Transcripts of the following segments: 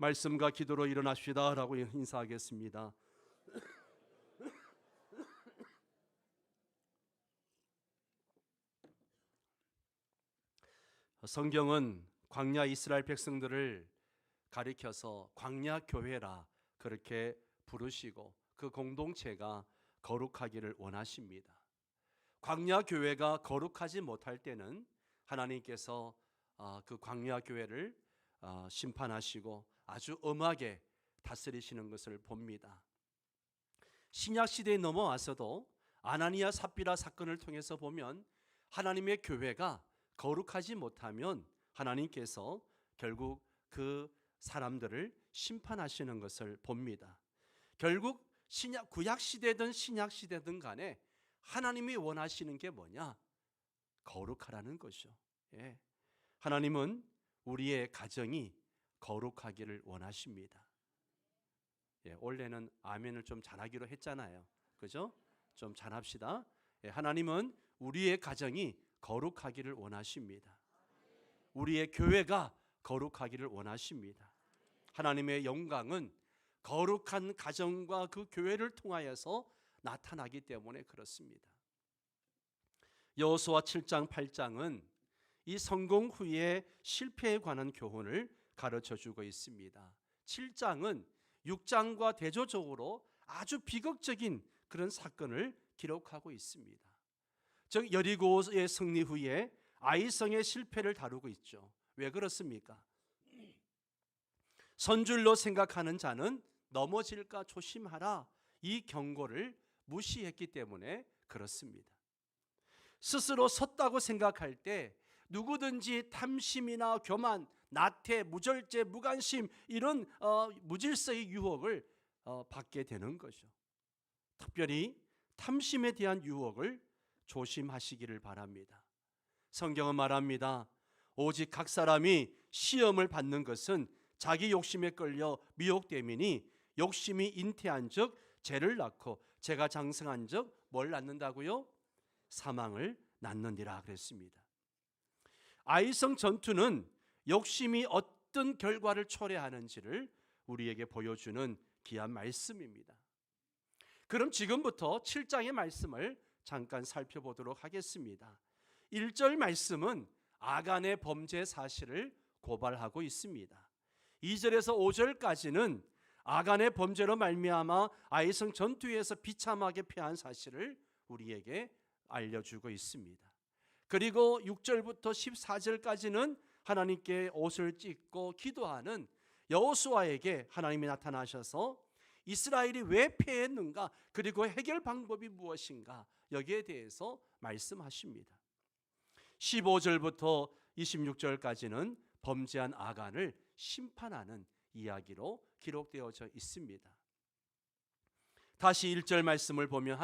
말씀과 기도로 일어납시다 라고 인사하겠습니다. 성경은 광야 이스라엘 백성들을 가리켜서 광야 교회라 그렇게 부르시고 그 공동체가 거룩하기를 원하십니다. 광야 교회가 거룩하지 못할 때는 하나님께서 그 광야 교회를 심판하시고 아주 엄하게 다스리시는 것을 봅니다. 신약 시대에 넘어와서도 아나니아 삽비라 사건을 통해서 보면 하나님의 교회가 거룩하지 못하면 하나님께서 결국 그 사람들을 심판하시는 것을 봅니다. 결국 구약 시대든 신약 시대든 간에 하나님이 원하시는 게 뭐냐? 거룩하라는 것이죠. 예. 하나님은 우리의 가정이 거룩하기를 원하십니다. 예, 원래는 아멘을 좀 잘하기로 했잖아요. 그죠? 좀 잘합시다. 예, 하나님은 우리의 가정이 거룩하기를 원하십니다. 우리의 교회가 거룩하기를 원하십니다. 하나님의 영광은 거룩한 가정과 그 교회를 통하여서 나타나기 때문에 그렇습니다. 여호수아 7장 8장은 이 성공 후의 실패에 관한 교훈을 가르쳐주고 있습니다. 7장은 6장과 대조적으로 아주 비극적인 그런 사건을 기록하고 있습니다. 즉 여리고의 승리 후에 아이성의 실패를 다루고 있죠. 왜 그렇습니까? 선줄로 생각하는 자는 넘어질까 조심하라, 이 경고를 무시했기 때문에 그렇습니다. 스스로 섰다고 생각할 때 누구든지 탐심이나 교만, 나태, 무절제, 무관심 이런 무질서의 유혹을 받게 되는 거죠. 특별히 탐심에 대한 유혹을 조심하시기를 바랍니다. 성경은 말합니다. 오직 각 사람이 시험을 받는 것은 자기 욕심에 끌려 미혹됨이니 욕심이 잉태한 즉 죄를 낳고 죄가 장성한 즉 뭘 낳는다고요? 사망을 낳느니라 그랬습니다. 아이성 전투는 욕심이 어떤 결과를 초래하는지를 우리에게 보여주는 귀한 말씀입니다. 그럼 지금부터 7장의 말씀을 잠깐 살펴보도록 하겠습니다. 1절 말씀은 아간의 범죄 사실을 고발하고 있습니다. 2절에서 5절까지는 아간의 범죄로 말미암아 아이성 전투에서 비참하게 패한 사실을 우리에게 알려주고 있습니다. 그리고 6절부터 14절까지는 하나님께 옷을 찢고 기도하는 여호수아에게 하나님이 나타나셔서 이스라엘이 왜 패했는가, 그리고 해결 방법이 무엇인가, 여기에 대해서 말씀하십니다. 15절부터 26절까지는 범죄한 아간을 심판하는 이야기로 기록되어져 있습니다. 다시 1절 말씀을 보면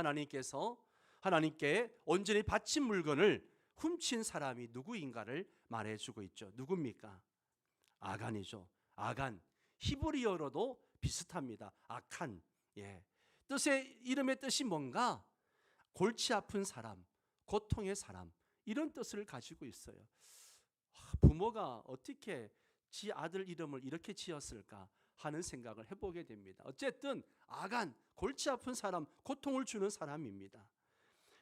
하나님께 온전히 바친 물건을 훔친 사람이 누구인가를 말해주고 있죠. 누굽니까? 아간이죠. 아간, 히브리어로도 비슷합니다. 아칸. 예. 이름의 뜻이 뭔가? 골치 아픈 사람, 고통의 사람, 이런 뜻을 가지고 있어요. 부모가 어떻게 지 아들 이름을 이렇게 지었을까 하는 생각을 해보게 됩니다. 어쨌든 아간, 골치 아픈 사람, 고통을 주는 사람입니다.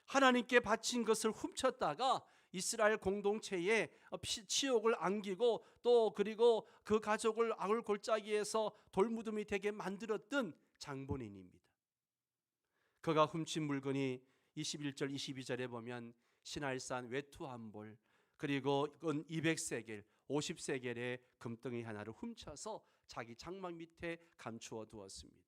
하나님께 바친 것을 훔쳤다가 이스라엘 공동체에 치욕을 안기고 또 그리고 그 가족을 악을 골짜기에서 돌무덤이 되게 만들었던 장본인입니다. 그가 훔친 물건이 21절 22절에 보면 시날산 외투 한 벌, 그리고 은 200세겔 50세겔의 금덩이 하나를 훔쳐서 자기 장막 밑에 감추어 두었습니다.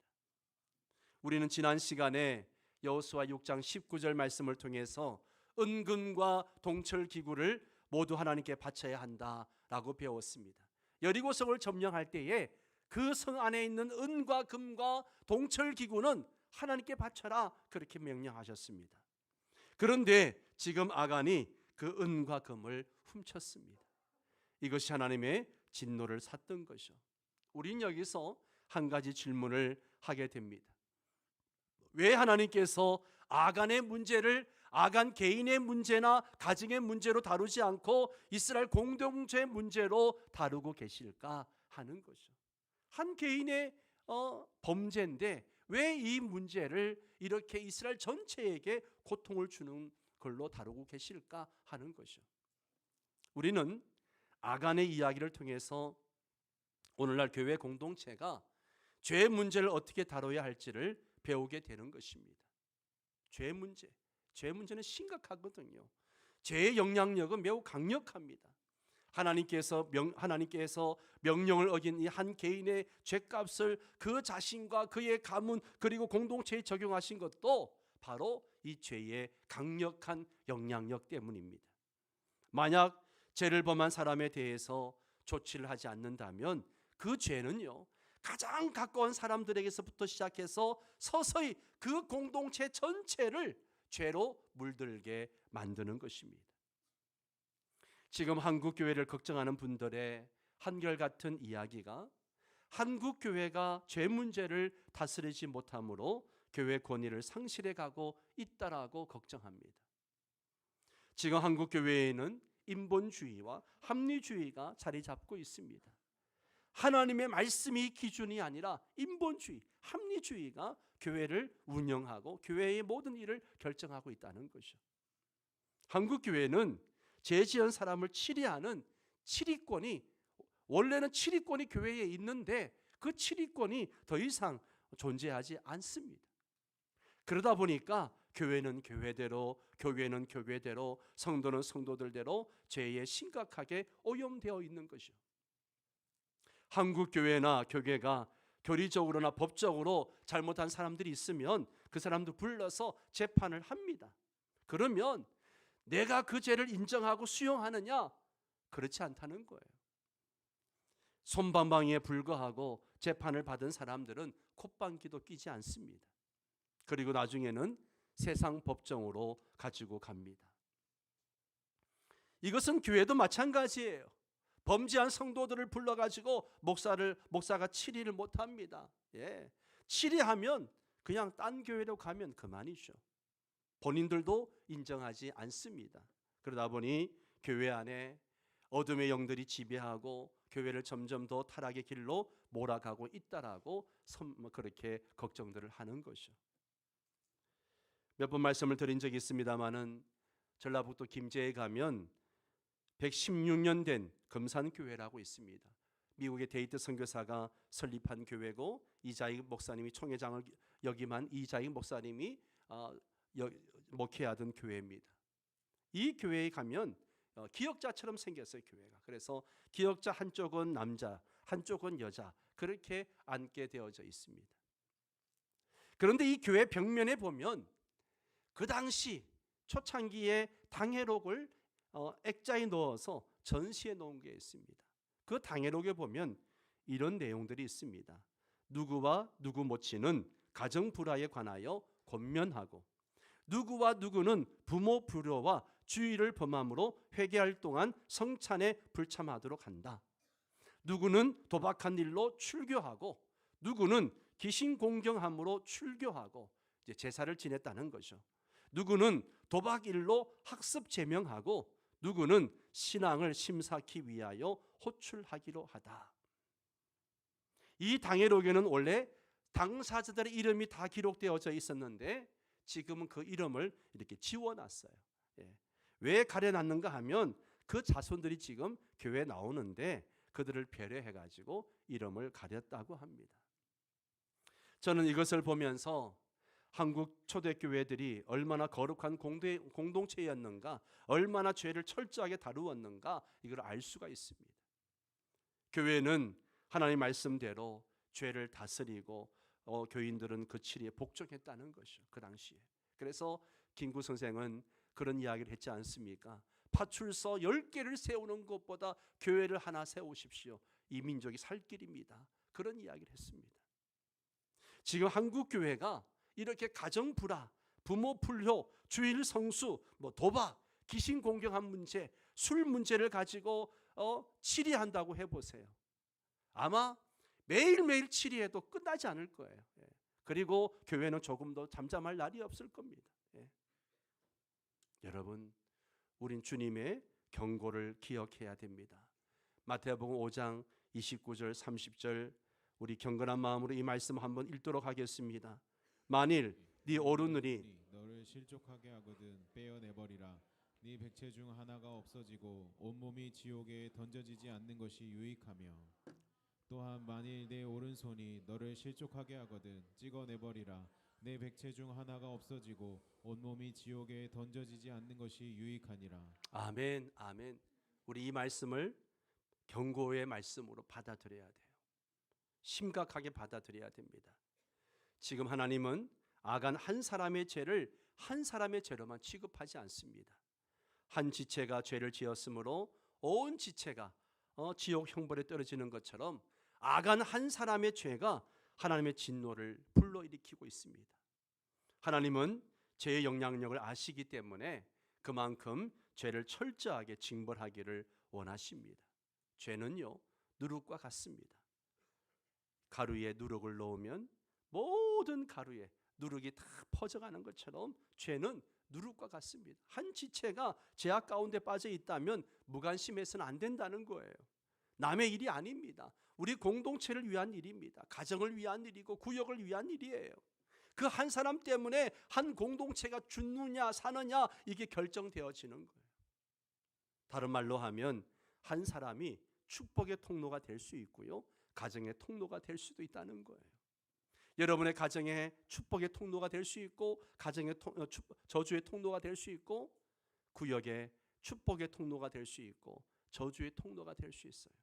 우리는 지난 시간에 여호수아 6장 19절 말씀을 통해서 은금과 동철 기구를 모두 하나님께 바쳐야 한다라고 배웠습니다. 여리고성을 점령할 때에 그 성 안에 있는 은과 금과 동철 기구는 하나님께 바쳐라, 그렇게 명령하셨습니다. 그런데 지금 아간이 그 은과 금을 훔쳤습니다. 이것이 하나님의 진노를 샀던 것이죠. 우린 여기서 한 가지 질문을 하게 됩니다. 왜 하나님께서 아간의 문제를 아간 개인의 문제나 가정의 문제로 다루지 않고 이스라엘 공동체의 문제로 다루고 계실까 하는 거죠. 한 개인의 범죄인데 왜 이 문제를 이렇게 이스라엘 전체에게 고통을 주는 걸로 다루고 계실까 하는 것이죠. 우리는 아간의 이야기를 통해서 오늘날 교회 공동체가 죄 문제를 어떻게 다뤄야 할지를 배우게 되는 것입니다. 죄 문제는 심각하거든요. 죄의 영향력은 매우 강력합니다. 하나님께서 명령을 어긴 이 한 개인의 죄값을 그 자신과 그의 가문 그리고 공동체에 적용하신 것도 바로 이 죄의 강력한 영향력 때문입니다. 만약 죄를 범한 사람에 대해서 조치를 하지 않는다면 그 죄는요, 가장 가까운 사람들에게서부터 시작해서 서서히 그 공동체 전체를 죄로 물들게 만드는 것입니다. 지금 한국 교회를 걱정하는 분들의 한결같은 이야기가 한국 교회가 죄 문제를 다스리지 못함으로 교회 권위를 상실해 가고 있다라고 걱정합니다. 지금 한국 교회에는 인본주의와 합리주의가 자리 잡고 있습니다. 하나님의 말씀이 기준이 아니라 인본주의, 합리주의가 교회를 운영하고 교회의 모든 일을 결정하고 있다는 것이죠. 한국 교회는 죄 지은 사람을 치리하는 치리권이, 원래는 치리권이 교회에 있는데 그 치리권이 더 이상 존재하지 않습니다. 그러다 보니까 교회는 교회대로, 교회는 교회대로, 성도는 성도들대로 죄에 심각하게 오염되어 있는 것이죠. 한국 교회나 교회가 교리적으로나 법적으로 잘못한 사람들이 있으면 그 사람도 불러서 재판을 합니다. 그러면 내가 그 죄를 인정하고 수용하느냐? 그렇지 않다는 거예요. 솜방망이에 불과하고 재판을 받은 사람들은 콧방귀도 끼지 않습니다. 그리고 나중에는 세상 법정으로 가지고 갑니다. 이것은 교회도 마찬가지예요. 범죄한 성도들을 불러가지고 목사가 치리를 못합니다. 치리하면 그냥 딴 교회로 가면 그만이죠. 본인들도 인정하지 않습니다. 그러다 보니 교회 안에 어둠의 영들이 지배하고 교회를 점점 더 타락의 길로 몰아가고 있다라고 그렇게 걱정들을 하는 것이죠. 몇 번 말씀을 드린 적이 있습니다마는 전라북도 김제에 가면 116년 된 금산교회라고 있습니다. 미국의 데이트 선교사가 설립한 교회고 이자익 목사님이 총회장을 역임한 이자익 목사님이 목회하던 교회입니다. 이 교회에 가면 기역자처럼 생겼어요, 교회가. 그래서 기역자 한쪽은 남자, 한쪽은 여자, 그렇게 앉게 되어져 있습니다. 그런데 이 교회 벽면에 보면 그 당시 초창기에 당회록을 액자에 넣어서 전시해 놓은 게 있습니다. 그 당회록에 보면 이런 내용들이 있습니다. 누구와 누구 모친은 가정 불화에 관하여 권면하고, 누구와 누구는 부모 불효와 주의를 범함으로 회개할 동안 성찬에 불참하도록 한다. 누구는 도박한 일로 출교하고, 누구는 귀신 공경함으로 출교하고 이제 제사를 지냈다는 거죠. 누구는 도박 일로 학습 제명하고, 누구는 신앙을 심사하기 위하여 호출하기로 하다. 이 당회록에는 원래 당사자들의 이름이 다 기록되어져 있었는데 지금은 그 이름을 이렇게 지워놨어요. 왜 가려놨는가 하면 그 자손들이 지금 교회에 나오는데 그들을 배려해가지고 이름을 가렸다고 합니다. 저는 이것을 보면서 한국 초대교회들이 얼마나 거룩한 공동체였는가, 얼마나 죄를 철저하게 다루었는가, 이걸 알 수가 있습니다. 교회는 하나님 말씀대로 죄를 다스리고 교인들은 그 치리에 복종했다는 것이죠, 그 당시에. 그래서 김구 선생은 그런 이야기를 했지 않습니까? 파출소 10개를 세우는 것보다 교회를 하나 세우십시오. 이 민족이 살 길입니다. 그런 이야기를 했습니다. 지금 한국 교회가 이렇게 가정 불화, 부모 불효, 주일 성수, 도박, 귀신 공경한 문제, 술 문제를 가지고 치리한다고 해보세요. 아마 매일매일 치리해도 끝나지 않을 거예요. 그리고 교회는 조금 더 잠잠할 날이 없을 겁니다. 여러분, 우린 주님의 경고를 기억해야 됩니다. 마태복음 5장 29절 30절 우리 경건한 마음으로 이 말씀 한번 읽도록 하겠습니다. 만일 네 오른눈이 너를 실족하게 하거든 빼어내버리라. 네 백체 중 하나가 없어지고 온몸이 지옥에 던져지지 않는 것이 유익하며 또한 만일 내 오른손이 너를 실족하게 하거든 찍어내버리라. 내 백체 중 하나가 없어지고 온몸이 지옥에 던져지지 않는 것이 유익하니라. 아멘, 아멘. 우리 이 말씀을 경고의 말씀으로 받아들여야 돼요. 심각하게 받아들여야 됩니다. 지금 하나님은 아간 한 사람의 죄를 한 사람의 죄로만 취급하지 않습니다. 한 지체가 죄를 지었으므로 온 지체가 지옥 형벌에 떨어지는 것처럼 아간 한 사람의 죄가 하나님의 진노를 불러일으키고 있습니다. 하나님은 죄의 영향력을 아시기 때문에 그만큼 죄를 철저하게 징벌하기를 원하십니다. 죄는요, 누룩과 같습니다. 가루에 누룩을 넣으면 모든 가루에 누룩이 다 퍼져가는 것처럼 죄는 누룩과 같습니다. 한 지체가 죄악 가운데 빠져 있다면 무관심해서는 안 된다는 거예요. 남의 일이 아닙니다. 우리 공동체를 위한 일입니다. 가정을 위한 일이고 구역을 위한 일이에요. 그 한 사람 때문에 한 공동체가 죽느냐 사느냐 이게 결정되어지는 거예요. 다른 말로 하면 한 사람이 축복의 통로가 될 수 있고요, 가정의 통로가 될 수도 있다는 거예요. 여러분의 가정에 축복의 통로가 될 수 있고, 가정의 저주의 통로가 될 수 있고, 구역에 축복의 통로가 될 수 있고, 저주의 통로가 될 수 있어요.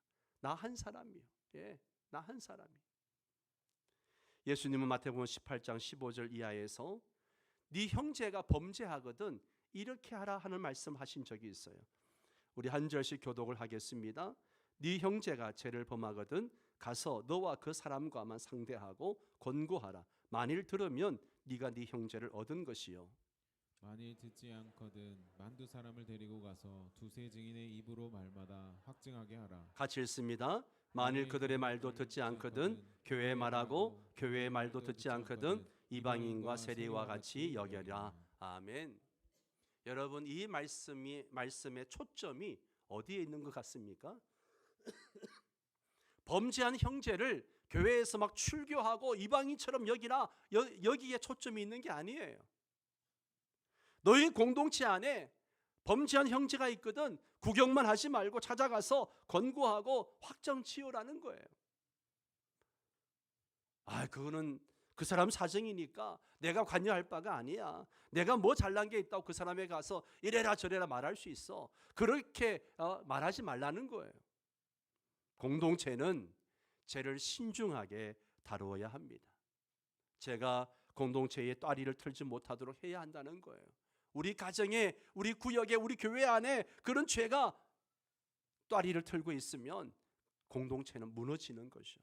나 한 사람이요. 예, 나 한 사람이. 예수님은 마태복음 18장 15절 이하에서 네 형제가 범죄하거든 이렇게 하라 하는 말씀하신 적이 있어요. 우리 한 절씩 교독을 하겠습니다. 네 형제가 죄를 범하거든 가서 너와 그 사람과만 상대하고 권고하라. 만일 들으면 네가 네 형제를 얻은 것이요, 만일 듣지 않거든 만두 사람을 데리고 가서 두세 증인의 입으로 말마다 확증하게 하라. 같이 읽습니다. 만일 그들의 말도 듣지 않거든 교회의 말하고 교회의 말도 듣지 않거든 이방인과 세리와 같이 여겨라. 아멘. 여러분, 이 말씀의 초점이 어디에 있는 것 같습니까? 범죄한 형제를 교회에서 막 출교하고 이방인처럼 여기라, 여기에 초점이 있는 게 아니에요. 너희 공동체 안에 범죄한 형제가 있거든 구경만 하지 말고 찾아가서 권고하고 확정 지으라는 거예요. 그거는 그 사람 사정이니까 내가 관여할 바가 아니야. 내가 뭐 잘난 게 있다고 그 사람에 가서 이래라 저래라 말할 수 있어. 그렇게 말하지 말라는 거예요. 공동체는 죄를 신중하게 다루어야 합니다. 제가 공동체의 따리를 틀지 못하도록 해야 한다는 거예요. 우리 가정에, 우리 구역에, 우리 교회 안에 그런 죄가 따리를 틀고 있으면 공동체는 무너지는 것이죠.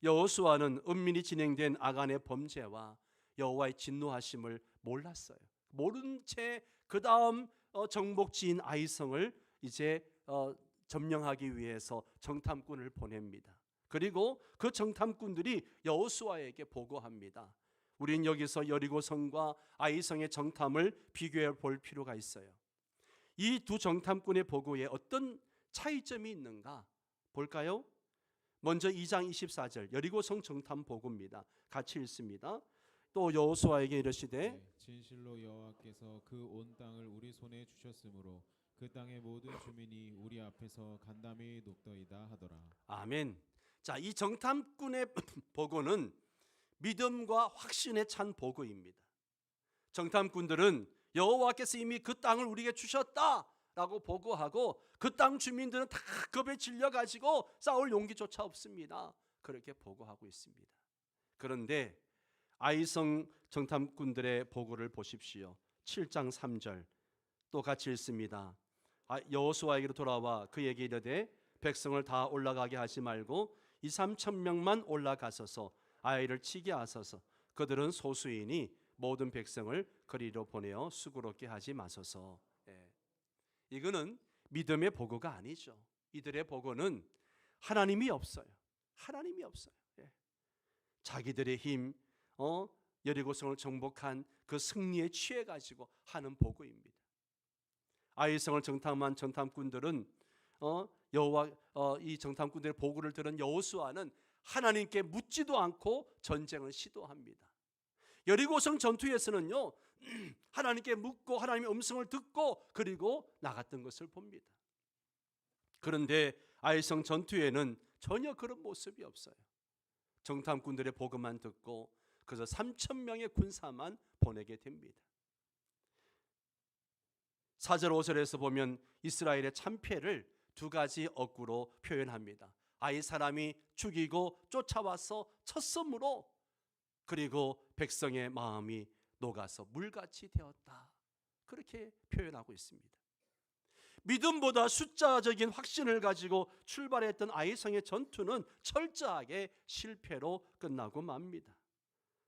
여호수아는 은밀히 진행된 아간의 범죄와 여호와의 진노하심을 몰랐어요. 모른 채 그 다음 정복지인 아이성을 이제 점령하기 위해서 정탐꾼을 보냅니다. 그리고 그 정탐꾼들이 여호수아에게 보고합니다. 우린 여기서 여리고성과 아이성의 정탐을 비교해 볼 필요가 있어요. 이 두 정탐꾼의 보고에 어떤 차이점이 있는가 볼까요? 먼저 2장 24절 여리고성 정탐 보고입니다. 같이 읽습니다. 또 여호수아에게 이르시되 진실로 여호와께서 그 온 땅을 우리 손에 주셨으므로 그 땅의 모든 주민이 우리 앞에서 간담이 높더이다 하더라. 아멘. 자, 이 정탐꾼의 보고는 믿음과 확신에 찬 보고입니다. 정탐꾼들은 여호와께서 이미 그 땅을 우리에게 주셨다라고 보고하고 그 땅 주민들은 다 겁에 질려가지고 싸울 용기조차 없습니다. 그렇게 보고하고 있습니다. 그런데 아이성 정탐꾼들의 보고를 보십시오. 7장 3절 또 같이 읽습니다. 여호수아에게로 돌아와 그에게 이르되 백성을 다 올라가게 하지 말고 2-3천 명만 올라가서서 아이를 치게 하소서. 그들은 소수이니 모든 백성을 거리로 보내어 수고롭게 하지 마소서. 이거는 믿음의 보고가 아니죠. 이들의 보고는 하나님이 없어요. 하나님이 없어요. 자기들의 힘, 여리고성을 정복한 그 승리에 취해 가지고 하는 보고입니다. 아이성을 정탐한 정탐꾼들은 이 정탐꾼들의 보고를 들은 여호수아는 하나님께 묻지도 않고 전쟁을 시도합니다. 여리고성 전투에서는요, 하나님께 묻고 하나님의 음성을 듣고 그리고 나갔던 것을 봅니다. 그런데 아이성 전투에는 전혀 그런 모습이 없어요. 정탐꾼들의 보고만 듣고 그래서 3,000명의 군사만 보내게 됩니다. 4절 5절에서 보면 이스라엘의 참패를 두 가지 어구로 표현합니다. 아이 사람이 죽이고 쫓아와서 쳤으므로, 그리고 백성의 마음이 녹아서 물같이 되었다, 그렇게 표현하고 있습니다. 믿음보다 숫자적인 확신을 가지고 출발했던 아이성의 전투는 철저하게 실패로 끝나고 맙니다.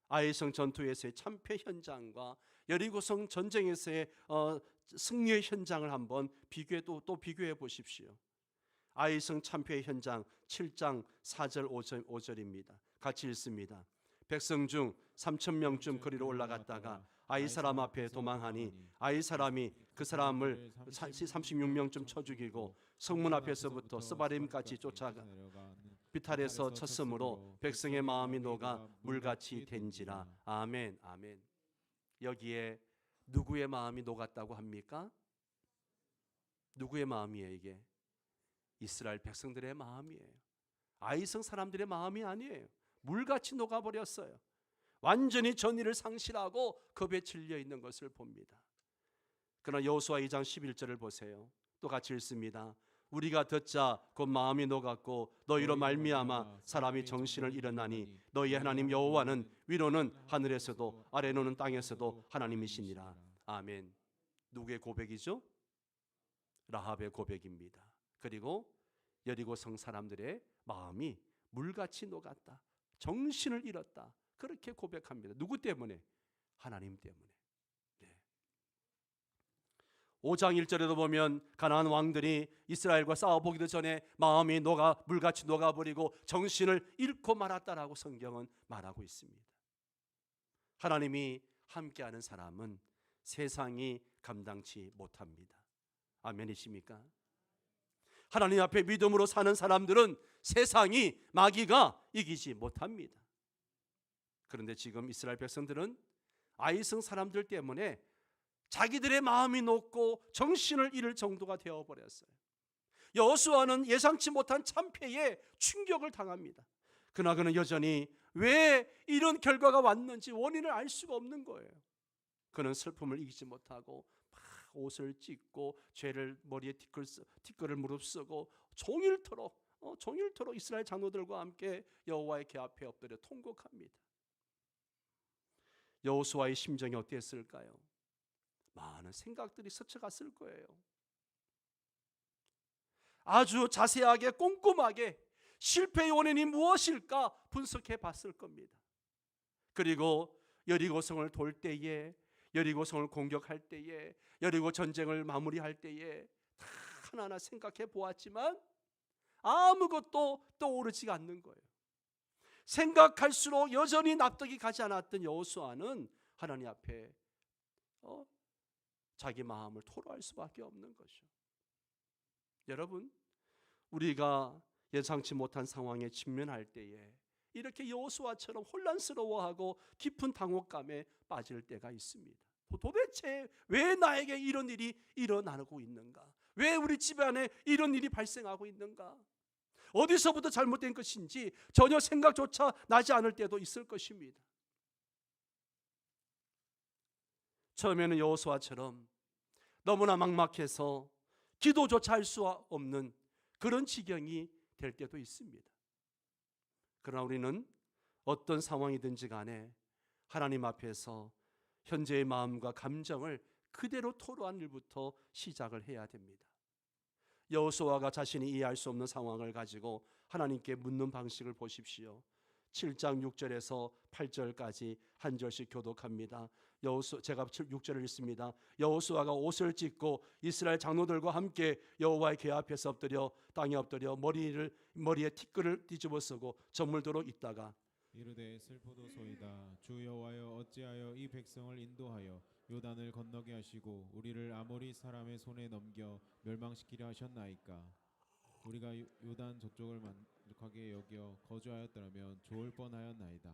아이성 전투에서의 참패 현장과 여리고성 전쟁에서의 승리의 현장을 한번 또 비교해 보십시오. 아이성 참패의 현장 7장 4절 5절입니다. 같이 읽습니다. 백성 중 3,000명쯤 거리로 올라갔다가 아이 사람 앞에 도망하니 아이 사람이 그 사람을 36명쯤 쳐 죽이고 성문 앞에서부터 스바림까지 쫓아가 비탈에서 쳤으므로 백성의 마음이 녹아 물같이 된지라. 아멘, 아멘. 여기에 누구의 마음이 녹았다고 합니까? 누구의 마음이에요 이게? 이스라엘 백성들의 마음이에요. 아이성 사람들의 마음이 아니에요. 물같이 녹아버렸어요. 완전히 전의를 상실하고 겁에 질려 있는 것을 봅니다. 그러나 여호수아 2장 11절을 보세요. 또 같이 읽습니다. 우리가 듣자 곧 마음이 녹았고 너희로 말미암아 사람이 정신을 잃었나니 너희 하나님 여호와는 위로는 하늘에서도 아래로는 땅에서도 하나님이시니라. 아멘. 누구의 고백이죠? 라합의 고백입니다. 그리고 여리고성 사람들의 마음이 물같이 녹았다, 정신을 잃었다, 그렇게 고백합니다. 누구 때문에? 하나님 때문에. 5장 1절에도 보면 가나안 왕들이 이스라엘과 싸워보기도 전에 마음이 물같이 녹아버리고 정신을 잃고 말았다라고 성경은 말하고 있습니다. 하나님이 함께하는 사람은 세상이 감당치 못합니다. 아멘이십니까? 하나님 앞에 믿음으로 사는 사람들은 세상이, 마귀가 이기지 못합니다. 그런데 지금 이스라엘 백성들은 아이성 사람들 때문에 자기들의 마음이 녹고 정신을 잃을 정도가 되어버렸어요. 여호수아는 예상치 못한 참패에 충격을 당합니다. 그러나 그는 여전히 왜 이런 결과가 왔는지 원인을 알 수가 없는 거예요. 그는 슬픔을 이기지 못하고 막 옷을 찢고 죄를 머리에 티끌을 무릅쓰고 종일토록 이스라엘 장로들과 함께 여호와의 궤 앞에 엎드려 통곡합니다. 여호수아의 심정이 어땠을까요? 많은 생각들이 스쳐갔을 거예요. 아주 자세하게 꼼꼼하게 실패의 원인이 무엇일까 분석해 봤을 겁니다. 그리고 여리고성을 돌 때에, 여리고성을 공격할 때에, 여리고 전쟁을 마무리할 때에 다 하나하나 생각해 보았지만 아무것도 떠오르지가 않는 거예요. 생각할수록 여전히 납득이 가지 않았던 여호수아는 하나님 앞에 자기 마음을 토로할 수밖에 없는 것이죠. 여러분, 우리가 예상치 못한 상황에 직면할 때에 이렇게 여호수아처럼 혼란스러워하고 깊은 당혹감에 빠질 때가 있습니다. 도대체 왜 나에게 이런 일이 일어나고 있는가? 왜 우리 집안에 이런 일이 발생하고 있는가? 어디서부터 잘못된 것인지 전혀 생각조차 나지 않을 때도 있을 것입니다. 처음에는 여호수아처럼 너무나 막막해서 기도조차 할 수 없는 그런 지경이 될 때도 있습니다. 그러나 우리는 어떤 상황이든지 간에 하나님 앞에서 현재의 마음과 감정을 그대로 토로한 일부터 시작을 해야 됩니다. 여호수아가 자신이 이해할 수 없는 상황을 가지고 하나님께 묻는 방식을 보십시오. 7장 6절에서 8절까지 한 절씩 교독합니다. 제가 6절을 읽습니다. 여호수아가 옷을 찢고 이스라엘 장로들과 함께 여호와의 궤 앞에서 엎드려 땅에 엎드려 머리에 티끌을 뒤집어 쓰고 저물도록 있다가 이르되 슬프도소이다. 주 여호와여 어찌하여 이 백성을 인도하여 요단을 건너게 하시고 우리를 아모리 사람의 손에 넘겨 멸망시키려 하셨나이까. 우리가 요단 저쪽을 하게 여겨 거주하였더라면 좋을 뻔하였나이다.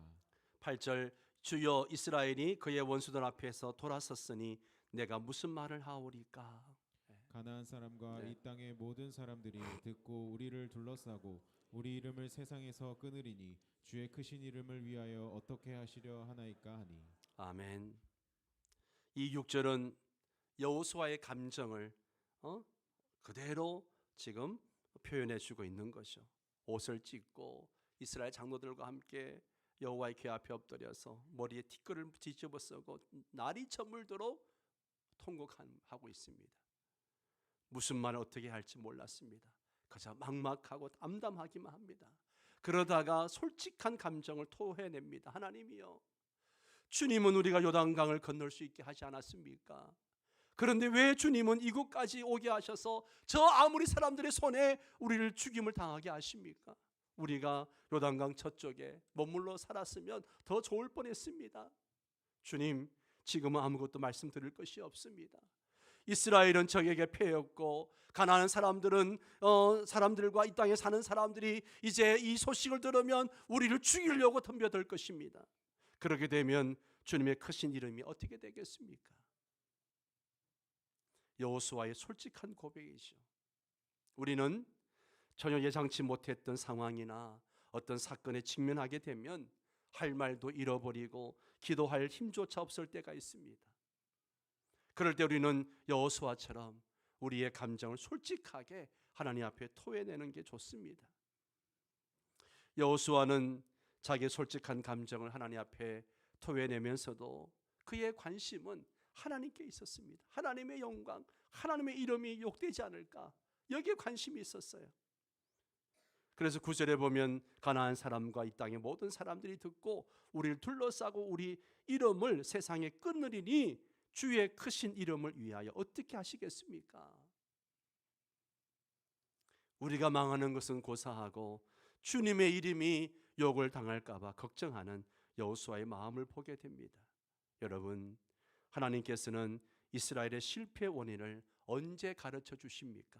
8절 주여 이스라엘이 그의 원수들 앞에서 돌아섰으니 내가 무슨 말을 하오리까. 가나안 사람과 네. 이 땅의 모든 사람들이 듣고 우리를 둘러싸고 우리 이름을 세상에서 끊으리니 주의 크신 이름을 위하여 어떻게 하시려 하나이까 하니. 아멘. 이 6절은 여호수아의 감정을 그대로 지금 표현해 주고 있는 거죠. 옷을 찢고 이스라엘 장로들과 함께 여호와의 궤 앞에 엎드려서 머리에 티끌을 뒤집어 쓰고 날이 저물도록 통곡하고 있습니다. 무슨 말을 어떻게 할지 몰랐습니다. 그저 막막하고 담담하기만 합니다. 그러다가 솔직한 감정을 토해냅니다. 하나님이여, 주님은 우리가 요단강을 건널 수 있게 하지 않았습니까? 그런데 왜 주님은 이곳까지 오게 하셔서 저 아무리 사람들의 손에 우리를 죽임을 당하게 하십니까? 우리가 요단강 저쪽에 머물러 살았으면 더 좋을 뻔했습니다. 주님, 지금은 아무것도 말씀드릴 것이 없습니다. 이스라엘은 적에게 패였고 가나안 사람들은 사람들과 이 땅에 사는 사람들이 이제 이 소식을 들으면 우리를 죽이려고 덤벼들 것입니다. 그렇게 되면 주님의 크신 이름이 어떻게 되겠습니까? 여호수아의 솔직한 고백이죠. 우리는 전혀 예상치 못했던 상황이나 어떤 사건에 직면하게 되면 할 말도 잃어버리고 기도할 힘조차 없을 때가 있습니다. 그럴 때 우리는 여호수아처럼 우리의 감정을 솔직하게 하나님 앞에 토해내는 게 좋습니다. 여호수아는 자기의 솔직한 감정을 하나님 앞에 토해내면서도 그의 관심은 하나님께 있었습니다. 하나님의 영광, 하나님의 이름이 욕되지 않을까, 여기에 관심이 있었어요. 그래서 9절에 보면 가나안 사람과 이 땅의 모든 사람들이 듣고 우리를 둘러싸고 우리 이름을 세상에 끊으리니 주의 크신 이름을 위하여 어떻게 하시겠습니까? 우리가 망하는 것은 고사하고 주님의 이름이 욕을 당할까 봐 걱정하는 여호수아의 마음을 보게 됩니다. 여러분, 하나님께서는 이스라엘의 실패 원인을 언제 가르쳐 주십니까?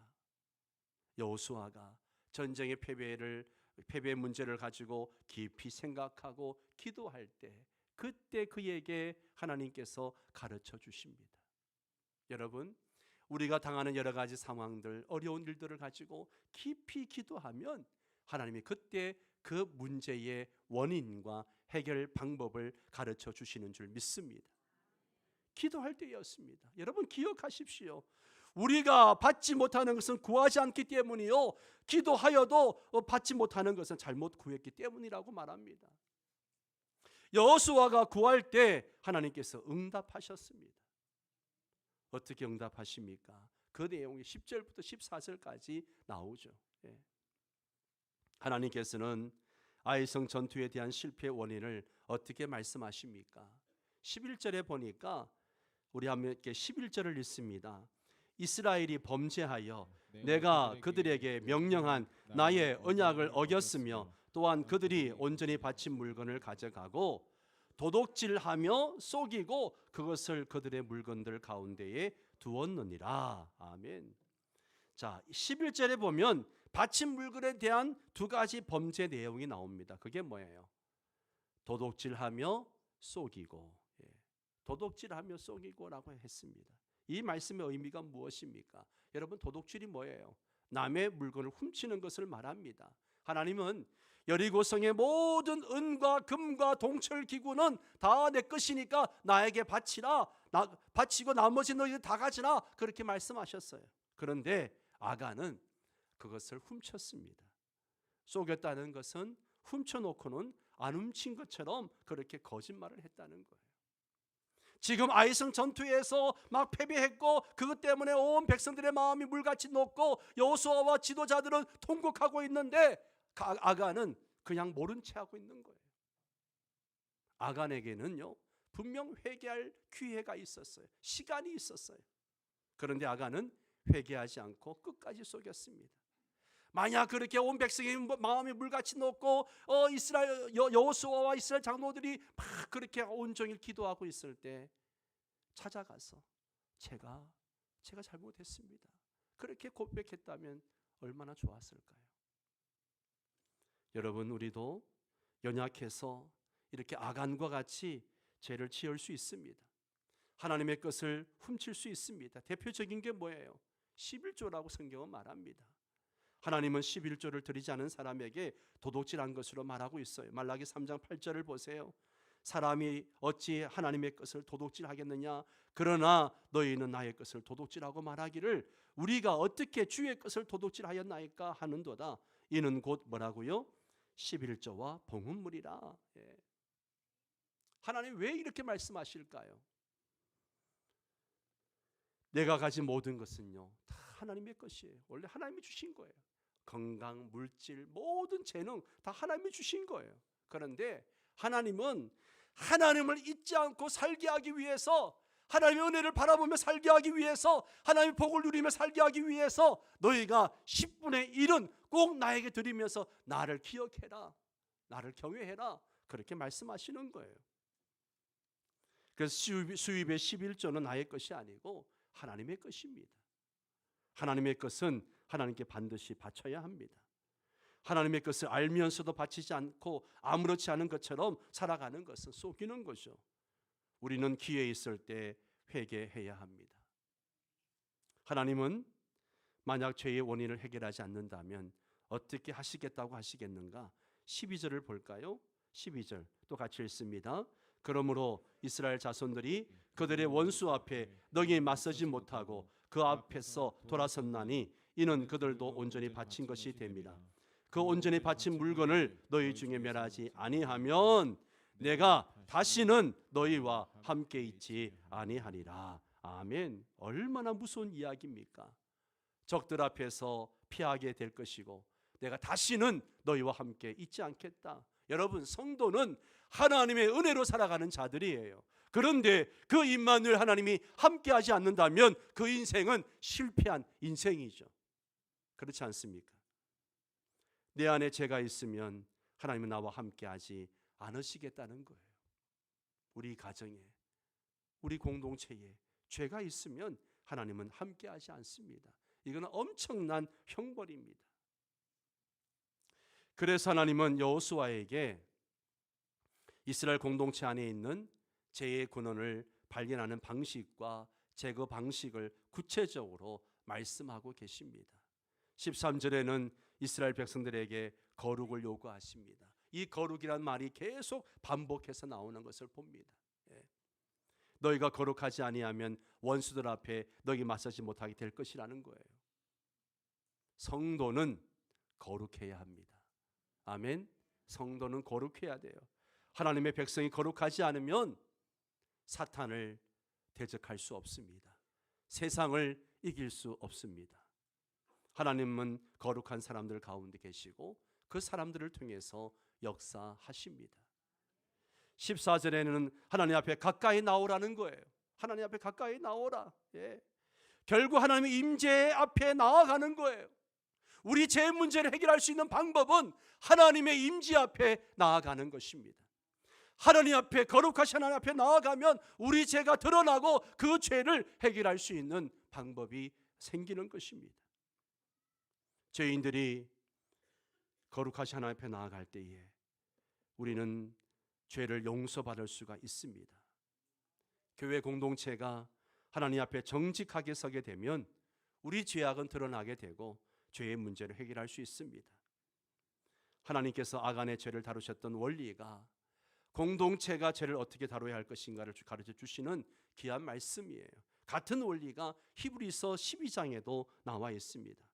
여호수아가 전쟁의 패배의 문제를 가지고 깊이 생각하고 기도할 때, 그때 그에게 하나님께서 가르쳐 주십니다. 여러분, 우리가 당하는 여러 가지 상황들, 어려운 일들을 가지고 깊이 기도하면 하나님이 그때 그 문제의 원인과 해결 방법을 가르쳐 주시는 줄 믿습니다. 기도할 때였습니다. 여러분 기억하십시오. 우리가 받지 못하는 것은 구하지 않기 때문이요, 기도하여도 받지 못하는 것은 잘못 구했기 때문이라고 말합니다. 여호수아가 구할 때 하나님께서 응답하셨습니다. 어떻게 응답하십니까? 그 내용이 10절부터 14절까지 나오죠. 하나님께서는 아이성 전투에 대한 실패의 원인을 어떻게 말씀하십니까? 11절에 보니까 우리 함께 11절을 읽습니다. 이스라엘이 범죄하여 내가 그들에게 명령한 나의 언약을 어겼으며 또한 그들이 온전히 바친 물건을 가져가고 도둑질하며 속이고 그것을 그들의 물건들 가운데에 두었느니라. 아멘. 자, 11절에 보면 바친 물건에 대한 두 가지 범죄 내용이 나옵니다. 그게 뭐예요? 도둑질하며 속이고, 도둑질하며 속이고라고 했습니다. 이 말씀의 의미가 무엇입니까? 여러분, 도둑질이 뭐예요? 남의 물건을 훔치는 것을 말합니다. 하나님은 여리고성의 모든 은과 금과 동철 기구는 다 내 것이니까 나에게 바치라, 바치고 나머지 너희들 다 가지라, 그렇게 말씀하셨어요. 그런데 아간은 그것을 훔쳤습니다. 속였다는 것은 훔쳐놓고는 안 훔친 것처럼 그렇게 거짓말을 했다는 거예요. 지금 아이성 전투에서 막 패배했고 그것 때문에 온 백성들의 마음이 물같이 녹고 여호수아와 지도자들은 통곡하고 있는데 아간은 그냥 모른 채 하고 있는 거예요. 아간에게는요, 분명 회개할 기회가 있었어요. 시간이 있었어요. 그런데 아간은 회개하지 않고 끝까지 속였습니다. 만약 그렇게 온 백성의 마음이 물같이 녹고 이스라엘 여호수아와 이스라엘 장로들이 막 그렇게 온종일 기도하고 있을 때 찾아가서 제가 잘못했습니다, 그렇게 고백했다면 얼마나 좋았을까요? 여러분, 우리도 연약해서 이렇게 아간과 같이 죄를 지을 수 있습니다. 하나님의 것을 훔칠 수 있습니다. 대표적인 게 뭐예요? 11조라고 성경은 말합니다. 하나님은 11조를 드리지 않은 사람에게 도둑질한 것으로 말하고 있어요. 말라기 3장 8절을 보세요. 사람이 어찌 하나님의 것을 도둑질하겠느냐? 그러나 너희는 나의 것을 도둑질하고 말하기를 우리가 어떻게 주의 것을 도둑질하였나이까 하는도다. 이는 곧 뭐라고요? 11조와 봉헌물이라. 예. 하나님 왜 이렇게 말씀하실까요? 내가 가진 모든 것은요 다 하나님의 것이에요. 원래 하나님이 주신 거예요. 건강, 물질, 모든 재능 다 하나님이 주신 거예요. 그런데 하나님은 하나님을 잊지 않고 살게 하기 위해서, 하나님의 은혜를 바라보며 살게 하기 위해서, 하나님의 복을 누리며 살게 하기 위해서 너희가 10분의 1은 꼭 나에게 드리면서 나를 기억해라, 나를 경외해라, 그렇게 말씀하시는 거예요. 그래서 수입의 11조는 나의 것이 아니고 하나님의 것입니다. 하나님의 것은 하나님께 반드시 바쳐야 합니다. 하나님의 것을 알면서도 바치지 않고 아무렇지 않은 것처럼 살아가는 것은 속이는 거죠. 우리는 기회 있을 때 회개해야 합니다. 하나님은 만약 죄의 원인을 해결하지 않는다면 어떻게 하시겠다고 하시겠는가? 12절을 볼까요? 12절 또 같이 읽습니다. 그러므로 이스라엘 자손들이 그들의 원수 앞에 너희에 맞서지 못하고 그 앞에서 돌아섰나니 이는 그들도 온전히 바친 것이 됨이라. 그 온전히 바친 물건을 너희 중에 멸하지 아니하면 내가 다시는 너희와 함께 있지 아니하리라. 아멘. 얼마나 무서운 이야기입니까? 적들 앞에서 피하게 될 것이고 내가 다시는 너희와 함께 있지 않겠다. 여러분, 성도는 하나님의 은혜로 살아가는 자들이에요. 그런데 그 임마누엘 하나님이 함께하지 않는다면 그 인생은 실패한 인생이죠. 그렇지 않습니까? 내 안에 죄가 있으면 하나님은 나와 함께하지 않으시겠다는 거예요. 우리 가정에, 우리 공동체에 죄가 있으면 하나님은 함께하지 않습니다. 이건 엄청난 형벌입니다. 그래서 하나님은 여호수아에게 이스라엘 공동체 안에 있는 죄의 근원을 발견하는 방식과 제거 방식을 구체적으로 말씀하고 계십니다. 13절에는 이스라엘 백성들에게 거룩을 요구하십니다. 이 거룩이란 말이 계속 반복해서 나오는 것을 봅니다. 너희가 거룩하지 아니하면 원수들 앞에 너희 맞서지 못하게 될 것이라는 거예요. 성도는 거룩해야 합니다. 아멘. 성도는 거룩해야 돼요. 하나님의 백성이 거룩하지 않으면 사탄을 대적할 수 없습니다. 세상을 이길 수 없습니다. 하나님은 거룩한 사람들 가운데 계시고 그 사람들을 통해서 역사하십니다. 14절에는 하나님 앞에 가까이 나오라는 거예요. 하나님 앞에 가까이 나오라. 결국 하나님의 임재 앞에 나아가는 거예요. 우리 죄 문제를 해결할 수 있는 방법은 하나님의 임재 앞에 나아가는 것입니다. 하나님 앞에, 거룩하신 하나님 앞에 나아가면 우리 죄가 드러나고 그 죄를 해결할 수 있는 방법이 생기는 것입니다. 죄인들이 거룩하신 하나님 앞에 나아갈 때에 우리는 죄를 용서받을 수가 있습니다. 교회 공동체가 하나님 앞에 정직하게 서게 되면 우리 죄악은 드러나게 되고 죄의 문제를 해결할 수 있습니다. 하나님께서 아간의 죄를 다루셨던 원리가 공동체가 죄를 어떻게 다뤄야 할 것인가를 가르쳐 주시는 귀한 말씀이에요. 같은 원리가 히브리서 12장에도 나와 있습니다.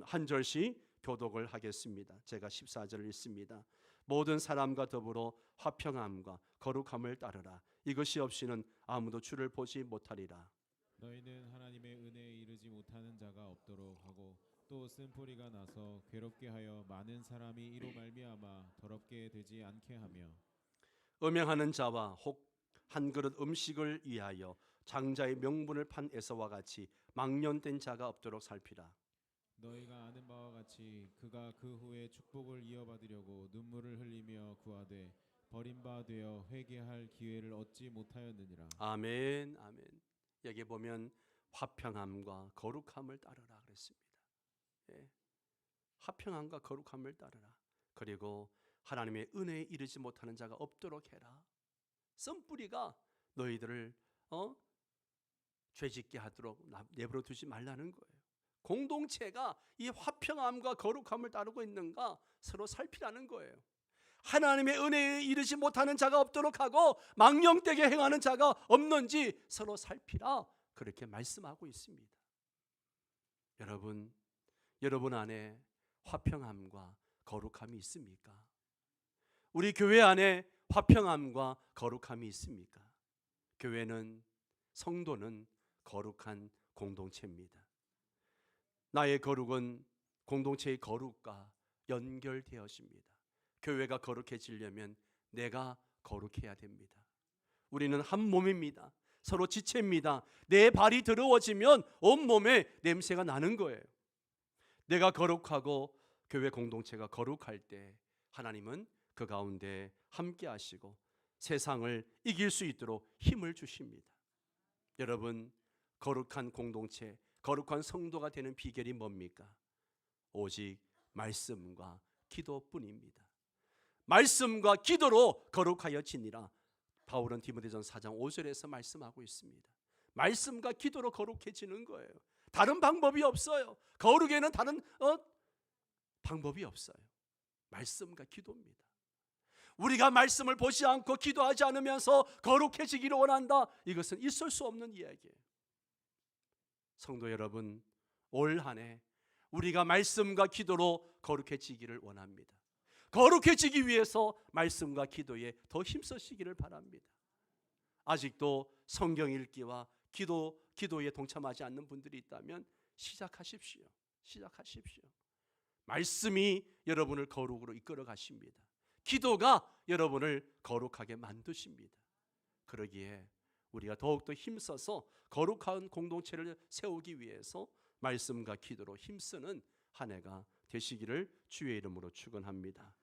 한 절씩 교독을 하겠습니다. 제가 14절을 읽습니다. 모든 사람과 더불어 화평함과 거룩함을 따르라. 이것이 없이는 아무도 주를 보지 못하리라. 너희는 하나님의 은혜에 이르지 못하는 자가 없도록 하고 또 쓴뿌리가 나서 괴롭게 하여 많은 사람이 이로 말미암아 더럽게 되지 않게 하며 음행하는 자와 혹 한 그릇 음식을 위하여 장자의 명분을 판 에서와 같이 망령된 자가 없도록 살피라. 너희가 아는 바와 같이 그가 그 후에 축복을 이어받으려고 눈물을 흘리며 구하되 버림바 되어 회개할 기회를 얻지 못하였느니라. 아멘, 아멘. 여기 보면 화평함과 거룩함을 따르라 그랬습니다. 화평함과 거룩함을 따르라. 그리고 하나님의 은혜에 이르지 못하는 자가 없도록 해라. 썸뿌리가 너희들을 죄짓게 하도록 내버려 두지 말라는 거예요. 공동체가 이 화평함과 거룩함을 따르고 있는가 서로 살피라는 거예요. 하나님의 은혜에 이르지 못하는 자가 없도록 하고 망령되게 행하는 자가 없는지 서로 살피라, 그렇게 말씀하고 있습니다. 여러분 안에 화평함과 거룩함이 있습니까? 우리 교회 안에 화평함과 거룩함이 있습니까? 교회는, 성도는 거룩한 공동체입니다. 나의 거룩은 공동체의 거룩과 연결되어집니다. 교회가 거룩해지려면 내가 거룩해야 됩니다. 우리는 한 몸입니다. 서로 지체입니다. 내 발이 더러워지면 온몸에 냄새가 나는 거예요. 내가 거룩하고 교회 공동체가 거룩할 때 하나님은 그 가운데 함께 하시고 세상을 이길 수 있도록 힘을 주십니다. 여러분, 거룩한 공동체, 거룩한 성도가 되는 비결이 뭡니까? 오직 말씀과 기도뿐입니다. 말씀과 기도로 거룩하여 지니라. 바울은 디모데전 4장 5절에서 말씀하고 있습니다. 말씀과 기도로 거룩해지는 거예요. 다른 방법이 없어요. 거룩에는 다른 방법이 없어요. 말씀과 기도입니다. 우리가 말씀을 보지 않고 기도하지 않으면서 거룩해지기를 원한다, 이것은 있을 수 없는 이야기예요. 성도 여러분, 올 한 해 우리가 말씀과 기도로 거룩해지기를 원합니다. 거룩해지기 위해서 말씀과 기도에 더 힘쓰시기를 바랍니다. 아직도 성경 읽기와 기도에 동참하지 않는 분들이 있다면 시작하십시오. 말씀이 여러분을 거룩으로 이끌어 가십니다. 기도가 여러분을 거룩하게 만드십니다. 그러기에 우리가 더욱더 힘써서 거룩한 공동체를 세우기 위해서 말씀과 기도로 힘쓰는 한 해가 되시기를 주의 이름으로 축원합니다.